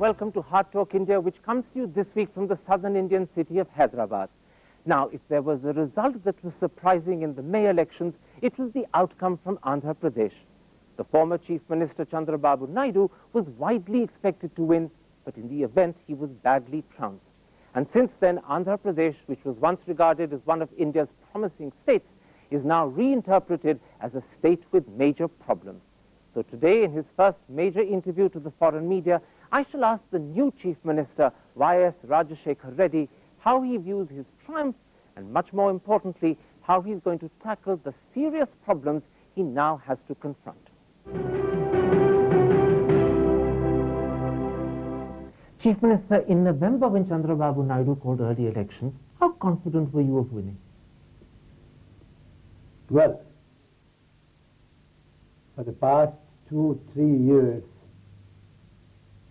welcome to Hardtalk India, which comes to you this week from the southern Indian city of Hyderabad. Now, if there was a result that was surprising in the May elections, it was the outcome from Andhra Pradesh. The former Chief Minister Chandrababu Naidu was widely expected to win, but in the event he was badly trounced. And since then, Andhra Pradesh, which was once regarded as one of India's promising states, is now reinterpreted as a state with major problems. So today, in his first major interview to the foreign media, I shall ask the new Chief Minister, Y.S. Rajashekhar Reddy, how he views his triumph and, much more importantly, how he's going to tackle the serious problems he now has to confront. Chief Minister, in November when Chandrababu Naidu called early elections, how confident were you of winning? Well, for the past 2-3 years,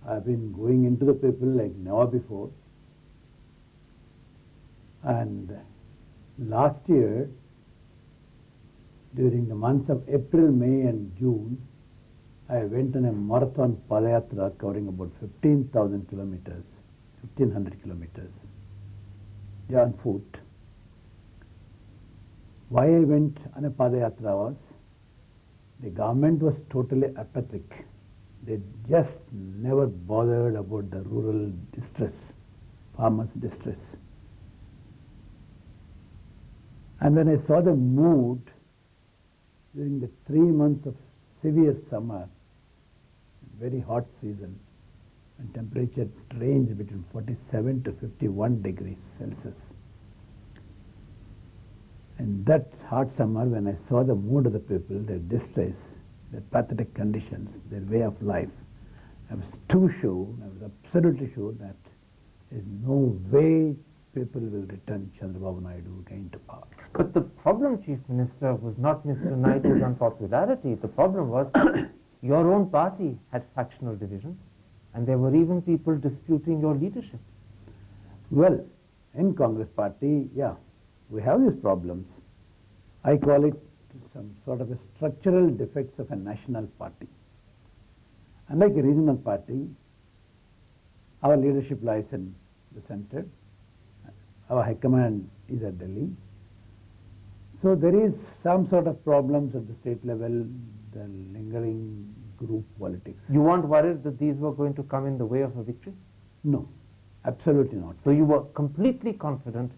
I've been going into the people like never before. And last year, during the months of April, May and June, I went on a marathon padayatra covering about 15,000 kilometers, 1,500 kilometers, on foot. Why I went on a padayatra was, the government was totally apathetic. They just never bothered about the rural distress, farmers' distress. And when I saw the mood during the 3 months of severe summer, very hot season, and temperature ranged between 47 to 51 degrees Celsius. And that hot summer, when I saw the mood of the people, their distress, their pathetic conditions, their way of life, I was absolutely sure that there is no way people will return Chandrababu Naidu again to power. But the problem, Chief Minister, was not Mr. Naidu's unpopularity. The problem was your own party had factional divisions, and there were even people disputing your leadership. Well, in Congress party, yeah, we have these problems. I call it some sort of a structural defects of a national party. Unlike a regional party, our leadership lies in the center. Our high command is at Delhi. So there is some sort of problems at the state level, the lingering group politics. You weren't worried that these were going to come in the way of a victory? No, absolutely not. So you were completely confident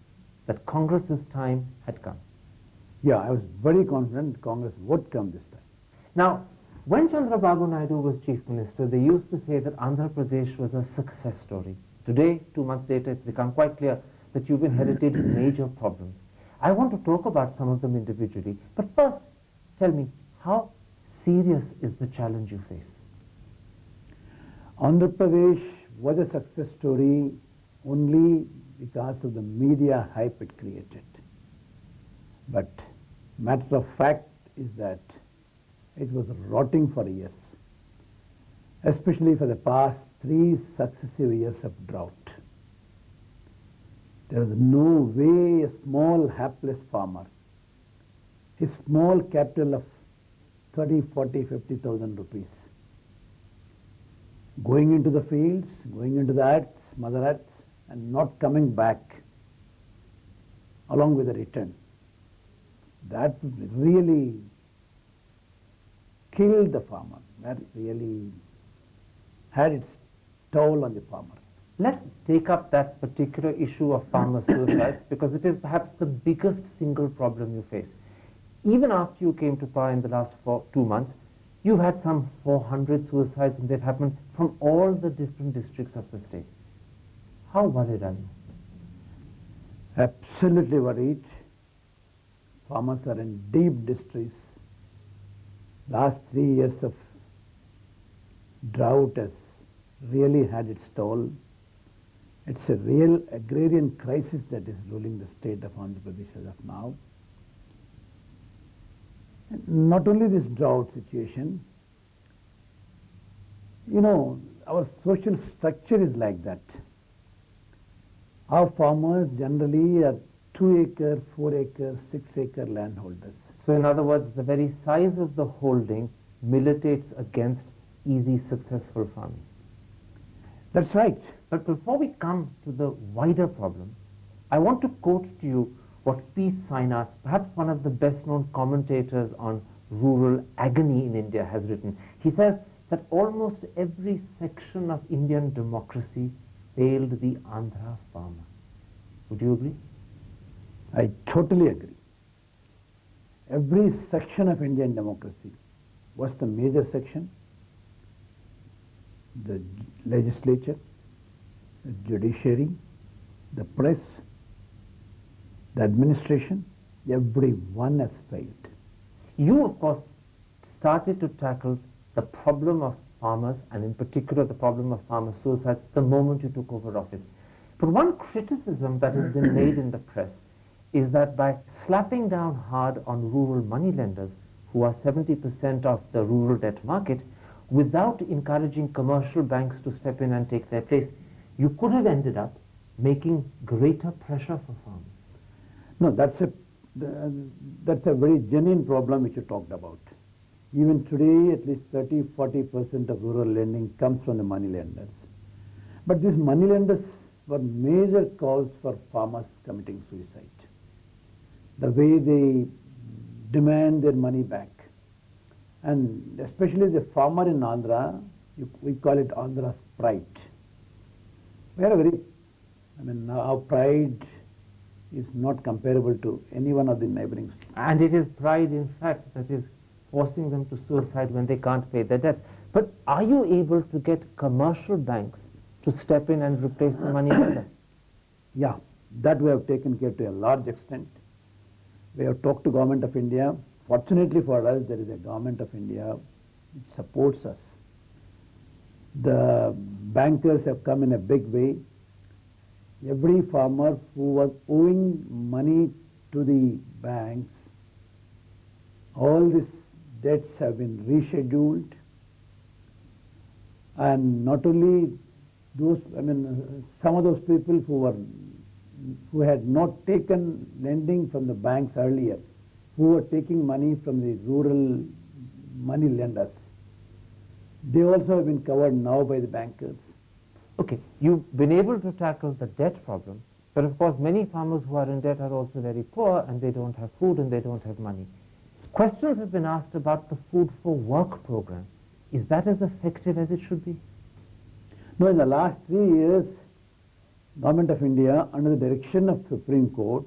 that Congress's time had come? Yeah, I was very confident Congress would come this time. Now, when Chandrababu Naidu was Chief Minister, they used to say that Andhra Pradesh was a success story. Today, 2 months later, it's become quite clear that you've inherited major problems. I want to talk about some of them individually, but first, tell me, how serious is the challenge you face? Andhra Pradesh was a success story only because of the media hype it created. But matter of fact is that it was rotting for years, especially for the past 3 successive years of drought. There was no way a small hapless farmer, his small capital of 30, 40, 50,000 rupees, going into the fields, going into the earth, mother earth, and not coming back along with the return. That really killed the farmer. That really had its toll on the farmer. Let's take up that particular issue of farmer suicides because it is perhaps the biggest single problem you face. Even after you came to power in the last 2 months, you've had some 400 suicides, and they've happened from all the different districts of the state. How worried are you? Absolutely worried. Farmers are in deep distress. Last 3 years of drought has really had its toll. It's a real agrarian crisis that is ruling the state of Andhra Pradesh as of now. And not only this drought situation, our social structure is like that. Our farmers generally are 2-acre, 4-acre, 6-acre landholders. So in other words, the very size of the holding militates against easy, successful farming. That's right. But before we come to the wider problem, I want to quote to you what P. Sainath, perhaps one of the best-known commentators on rural agony in India, has written. He says that almost every section of Indian democracy failed the Andhra farmer. Would you agree? I totally agree. Every section of Indian democracy. What's the major section? The legislature, the judiciary, the press, the administration, everyone has failed. You, of course, started to tackle the problem of farmers, and in particular the problem of farmer suicide, the moment you took over office. But one criticism that has been made in the press is that by slapping down hard on rural moneylenders, who are 70% of the rural debt market, without encouraging commercial banks to step in and take their place, you could have ended up making greater pressure for farmers. No, that's a very genuine problem which you talked about. Even today, at least 30–40% of rural lending comes from the moneylenders. But these moneylenders were major cause for farmers committing suicide. The way they demand their money back. And especially the farmer in Andhra, we call it Andhra's pride. We are our pride is not comparable to any one of the neighboring states. And it is pride, in fact, that is forcing them to suicide when they can't pay their debts. But are you able to get commercial banks to step in and replace the money lender? Yeah, that we have taken care to a large extent. We have talked to Government of India. Fortunately for us, there is a Government of India which supports us. The bankers have come in a big way. Every farmer who was owing money to the banks, all these debts have been rescheduled. And not only those, some of those people who had not taken lending from the banks earlier, who were taking money from the rural money lenders, they also have been covered now by the bankers. Okay, you've been able to tackle the debt problem, but of course many farmers who are in debt are also very poor and they don't have food and they don't have money. Questions have been asked about the Food for Work program. Is that as effective as it should be? No, in the last 3 years, Government of India, under the direction of Supreme Court,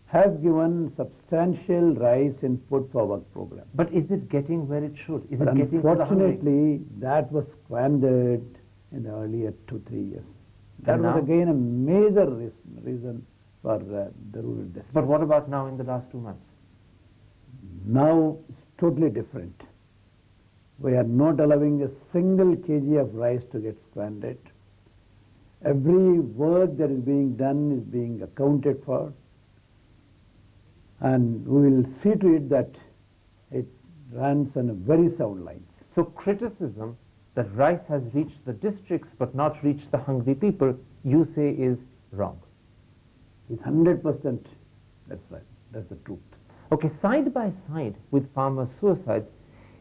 has given substantial rise in Food for Work program. But is it getting where it should? Is But it getting to the hungry? unfortunately, that was squandered in the earlier 2–3 years. That was again a major reason for the rural distress. But what about now in the last 2 months? Now it's totally different. We are not allowing a single kg of rice to get squandered. Every work that is being done is being accounted for. And we will see to it that it runs on very sound lines. So criticism that rice has reached the districts but not reached the hungry people, you say is wrong. It's 100%, that's right, that's the truth. Okay, side by side with farmer suicides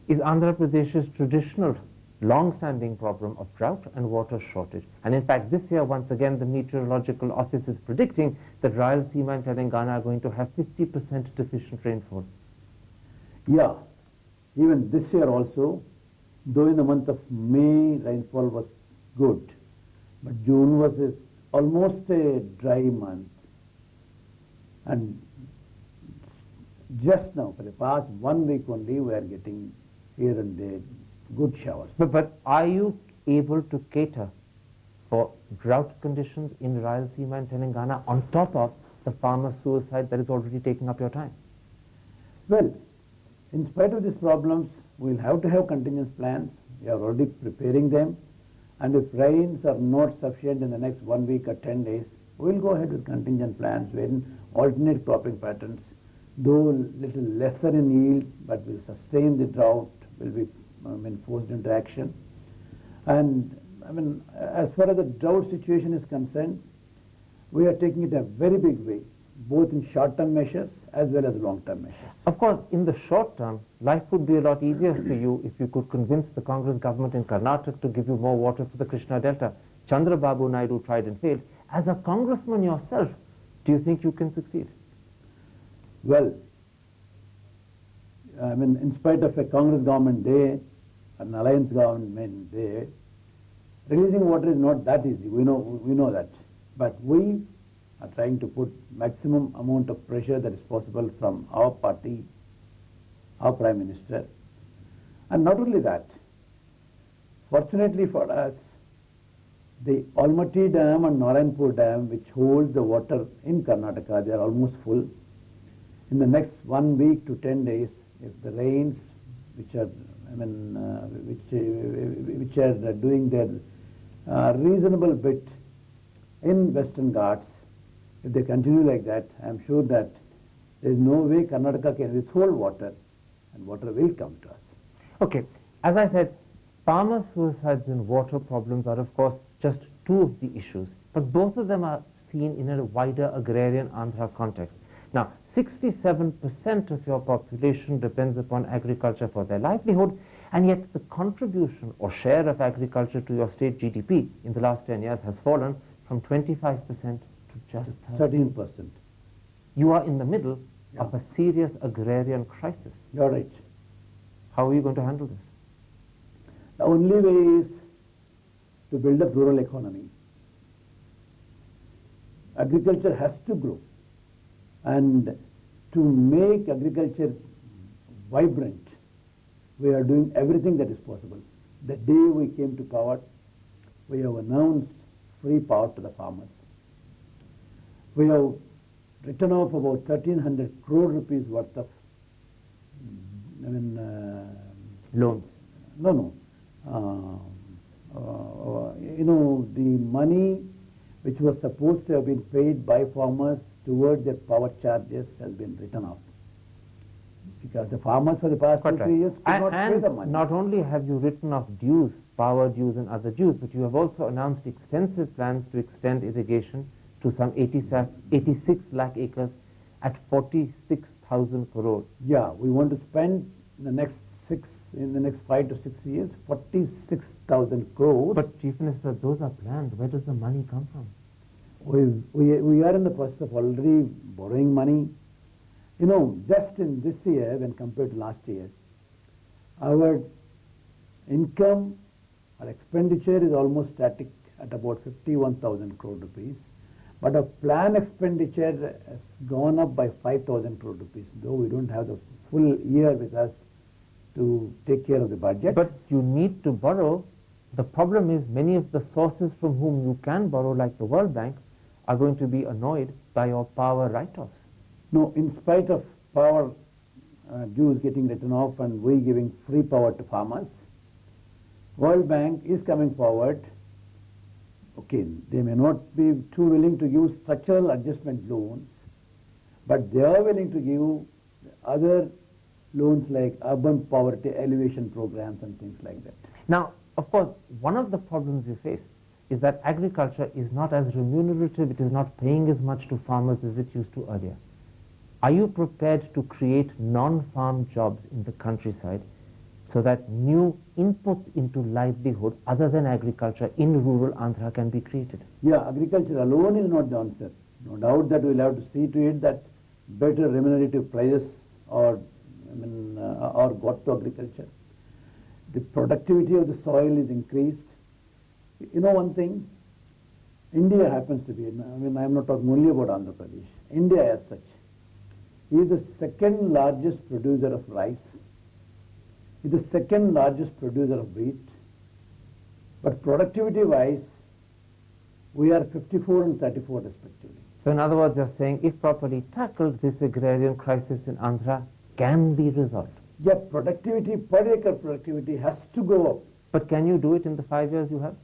is Andhra Pradesh's traditional long-standing problem of drought and water shortage. And in fact, this year, once again, the Meteorological Office is predicting that Rayalaseema and Telangana are going to have 50% deficient rainfall. Yeah, even this year also, though in the month of May, rainfall was good, but June was almost a dry month. And just now, for the past 1 week only, we are getting here and there good showers. But are you able to cater for drought conditions in Rayalaseema and Telangana on top of the farmer suicide that is already taking up your time? Well, in spite of these problems, we'll have to have contingency plans. We are already preparing them. And if rains are not sufficient in the next 1 week or 10 days, we'll go ahead with contingent plans wherein alternate cropping patterns, though little lesser in yield, but will sustain the drought, will be forced into action. And as far as the drought situation is concerned, we are taking it a very big way. both in short-term measures as well as long-term measures. Of course, in the short term, life would be a lot easier for you if you could convince the Congress government in Karnataka to give you more water for the Krishna Delta. Chandrababu Naidu tried and failed. As a congressman yourself, do you think you can succeed? Well, I mean, in spite of a Congress government there, an alliance government there, releasing water is not that easy. We know that. But we are trying to put maximum amount of pressure that is possible from our party, our Prime Minister. And not only that, fortunately for us, the Almaty Dam and Narayanpur Dam, which holds the water in Karnataka, they are almost full. In the next 1 week to 10 days, if the rains, which are doing their reasonable bit in Western Ghats, if they continue like that, I am sure that there is no way Karnataka can withhold water, and water will come to us. Okay, as I said, farmer suicides and water problems are, of course, just two of the issues, but both of them are seen in a wider agrarian Andhra context. Now, 67% of your population depends upon agriculture for their livelihood, and yet the contribution or share of agriculture to your state GDP in the last 10 years has fallen from 25% to just 13%. You are in the middle of a serious agrarian crisis. You're right. How are you going to handle this? The only way is to build a rural economy. Agriculture has to grow. And to make agriculture vibrant, we are doing everything that is possible. The day we came to power, we have announced free power to the farmers. We have written off about 1,300 crore rupees worth of loans. No. The money which was supposed to have been paid by farmers towards their power charges has been written off. Because the farmers for the past 2 3 years could not pay the money. Not only have you written off dues, power dues and other dues, but you have also announced extensive plans to extend irrigation to some 86 lakh acres at 46,000 crore. Yeah, we want to spend in the next 5 to 6 years, 46,000 crores. But Chief Minister, those are planned. Where does the money come from? We are in the process of already borrowing money. You know, just in this year when compared to last year, our income, our expenditure is almost static at about 51,000 crore rupees. But our planned expenditure has gone up by 5,000 crore rupees, though we don't have the full year with us to take care of the budget. But you need to borrow. The problem is many of the sources from whom you can borrow, like the World Bank, are going to be annoyed by your power write-offs. No, in spite of power dues getting written off and we giving free power to farmers, World Bank is coming forward. Okay, they may not be too willing to use structural adjustment loans, but they are willing to give other loans like urban poverty alleviation programs and things like that. Now, of course, one of the problems you face is that agriculture is not as remunerative, it is not paying as much to farmers as it used to earlier. Are you prepared to create non-farm jobs in the countryside so that new inputs into livelihood other than agriculture in rural Andhra can be created? Yeah, agriculture alone is not the answer. No doubt that we'll have to see to it that better remunerative prices are got to agriculture. The productivity of the soil is increased. You know one thing, India happens to be, I'm not talking only about Andhra Pradesh. India as such is the second largest producer of rice, is the second largest producer of wheat, but productivity wise, we are 54 and 34 respectively. So in other words, you're saying if properly tackled, this agrarian crisis in Andhra can be resolved. Yeah, productivity, per acre productivity has to go up. But can you do it in the 5 years you have?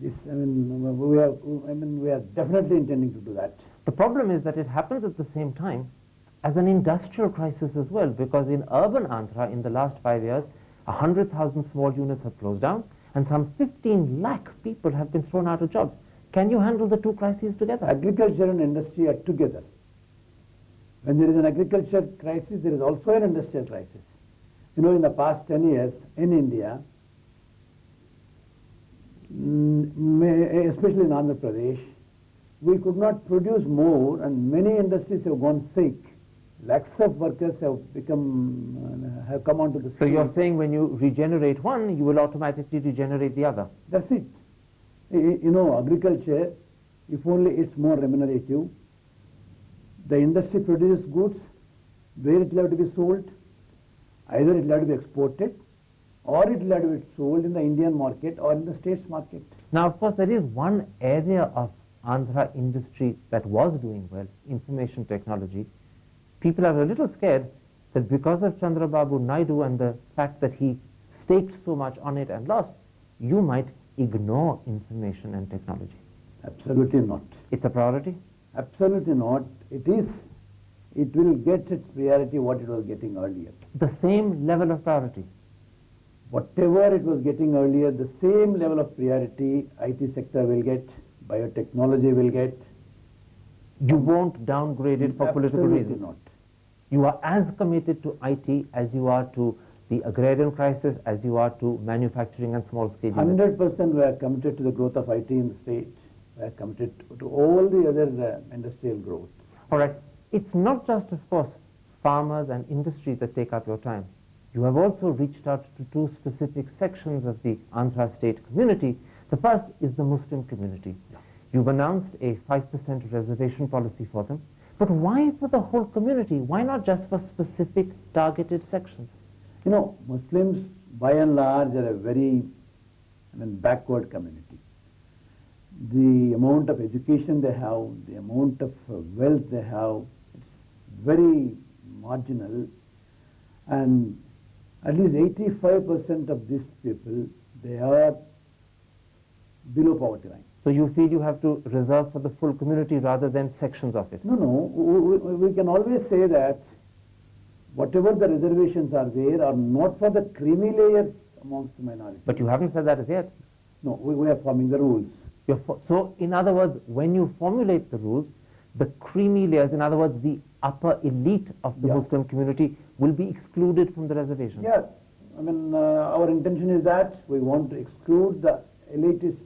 This, we are definitely intending to do that. The problem is that it happens at the same time as an industrial crisis as well, because in urban Andhra in the last 5 years, 100,000 small units have closed down and some 15 lakh people have been thrown out of jobs. Can you handle the two crises together? Agriculture and industry are together. When there is an agriculture crisis, there is also an industrial crisis. You know, in the past 10 years in India, especially in Andhra Pradesh, we could not produce more and many industries have gone sick. Lakhs of workers have come onto the street. So you're saying when you regenerate one, you will automatically regenerate the other? That's it. You know, agriculture, if only it's more remunerative, the industry produces goods, where it will have to be sold, either it will have to be exported or it will have to be sold in the Indian market or in the state's market. Now, of course, there is one area of Andhra industry that was doing well, information technology. People are a little scared that because of Chandrababu Naidu and the fact that he staked so much on it and lost, you might ignore information and technology. Absolutely not. It's a priority? Absolutely not. It is. It will get its priority what it was getting earlier. The same level of priority? Whatever it was getting earlier, the same level of priority IT sector will get, biotechnology will get. You won't downgrade it for political reasons? Absolutely not. You are as committed to IT as you are to the agrarian crisis, as you are to manufacturing and small scale units? 100% we are committed to the growth of IT in the state. We are committed to all the other industrial growth. All right. It's not just, of course, farmers and industry that take up your time. You have also reached out to two specific sections of the Andhra state community. The first is the Muslim community. Yeah. You've announced a 5% reservation policy for them. But why for the whole community? Why not just for specific targeted sections? You know, Muslims by and large are a very backward community. The amount of education they have, the amount of wealth they have, it's very marginal. And at least 85% of these people, they are below poverty line. So you feel you have to reserve for the full community rather than sections of it? No, no. We can always say that whatever the reservations are there are not for the creamy layers amongst the minority. But you haven't said that as yet. No, we are forming the rules. So, in other words, when you formulate the rules, the creamy layers, in other words, the upper elite of the Muslim community will be excluded from the reservation. Yeah, our intention is that we want to exclude the elitists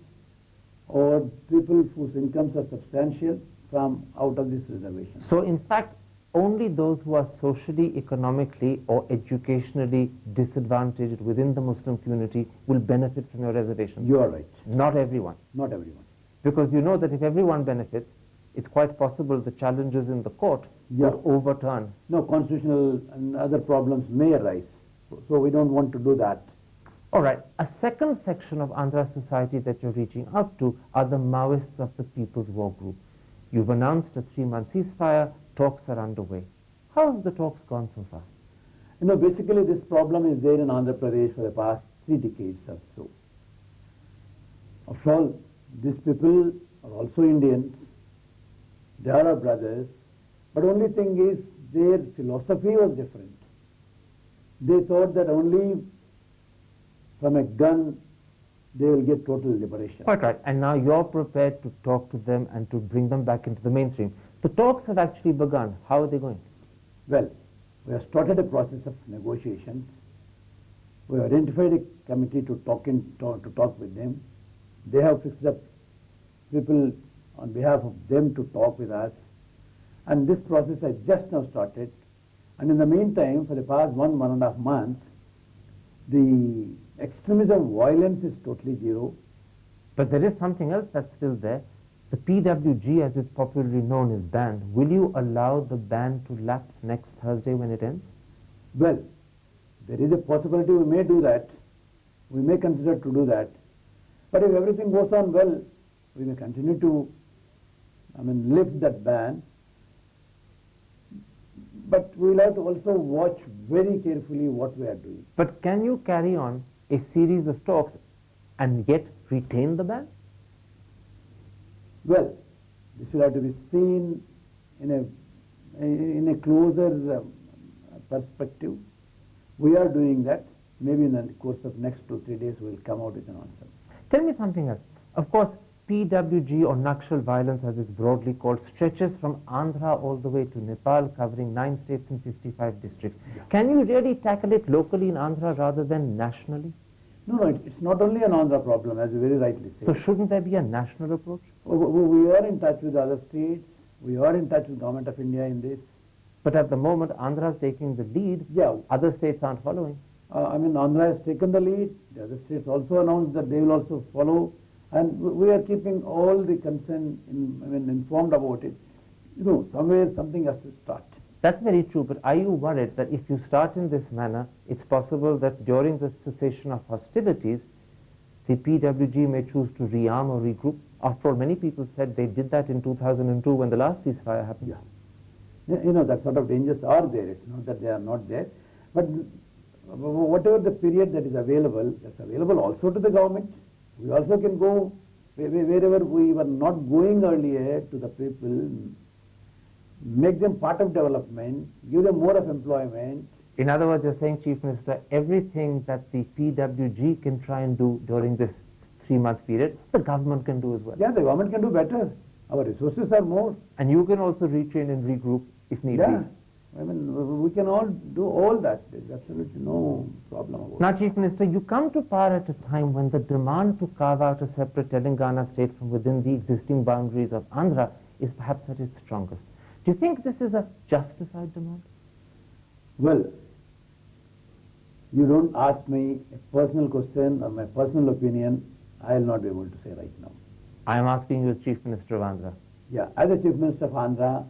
or people whose incomes are substantial from out of this reservation. So, in fact, only those who are socially, economically or educationally disadvantaged within the Muslim community will benefit from your reservation. You are right. Not everyone. Not everyone. Because you know that if everyone benefits, it's quite possible the challenges in the court will overturn. No, constitutional and other problems may arise. So we don't want to do that. All right. A second section of Andhra society that you're reaching out to are the Maoists of the People's War Group. You've announced a 3-month ceasefire. Talks are underway. How have the talks gone so far? You know, basically this problem is there in Andhra Pradesh for the past 3 decades or so. After all, these people are also Indians. They are our brothers. But only thing is their philosophy was different. They thought that only from a gun they will get total liberation. Quite right. And now you're prepared to talk to them and to bring them back into the mainstream. The talks have actually begun. How are they going? Well, we have started a process of negotiations. We have identified a committee to talk with them. They have fixed up people on behalf of them to talk with us. And this process has just now started. And in the meantime, for the past 1.5 months, the extremism violence is totally zero. But there is something else that's still there. The PWG, as it's popularly known, is banned. Will you allow the ban to lapse next Thursday when it ends? Well, there is a possibility we may do that. We may consider to do that. But if everything goes on well, we may continue to lift that ban. But we will have to also watch very carefully what we are doing. But can you carry on a series of talks and yet retain the ban? Well, this will have to be seen in a closer perspective. We are doing that. Maybe in the course of next 2-3 days we will come out with an answer. Tell me something else. Of course, PWG, or Nakshal violence as it's broadly called, stretches from Andhra all the way to Nepal, covering 9 states and 55 districts. Yeah. Can you really tackle it locally in Andhra rather than nationally? No, it's not only an Andhra problem, as you very rightly say. So shouldn't there be a national approach? We are in touch with other states. We are in touch with Government of India in this. But at the moment, Andhra is taking the lead. Yeah. Other states aren't following. Andhra has taken the lead. The other states also announced that they will also follow. And we are keeping all the concerned informed about it. Somewhere something has to start. That's very true, but are you worried that if you start in this manner, it's possible that during the cessation of hostilities, the PWG may choose to rearm or regroup? After all, many people said they did that in 2002 when the last ceasefire happened. Yeah. That sort of dangers are there. It's not that they are not there. But whatever the period that is available, that's available also to the government. We also can go wherever we were not going earlier to the people, make them part of development, give them more of employment. In other words, you're saying, Chief Minister, everything that the PWG can try and do during this 3-month period, the government can do as well. Yeah, the government can do better. Our resources are more. And you can also retrain and regroup if need be. We can all do all that. There's absolutely no problem about it. Now, Chief Minister, you come to power at a time when the demand to carve out a separate Telangana state from within the existing boundaries of Andhra is perhaps at its strongest. Do you think this is a justified demand? Well, you don't ask me a personal question or my personal opinion, I'll not be able to say right now. I am asking you as Chief Minister of Andhra. Yeah, as a Chief Minister of Andhra,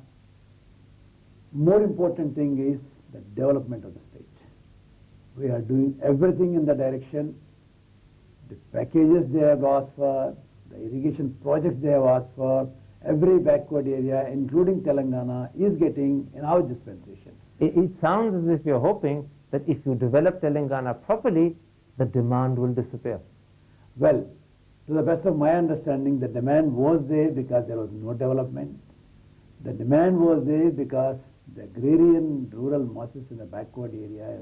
more important thing is the development of the state. We are doing everything in that direction. The packages they have asked for, the irrigation projects they have asked for, every backward area, including Telangana, is getting in our dispensation. It sounds as if you're hoping that if you develop Telangana properly, the demand will disappear. Well, to the best of my understanding, the demand was there because there was no development. The demand was there because the agrarian rural masses in the backward area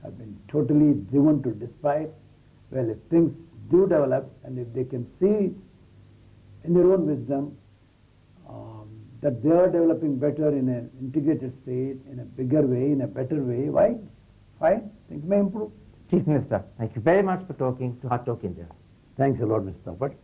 have been totally driven to despair. Well, if things do develop and if they can see in their own wisdom that they are developing better in an integrated state, in a bigger way, in a better way, why? Fine, things may improve. Chief Minister, thank you very much for talking to Hardtalk India. Thanks a lot, Mr. Thappad.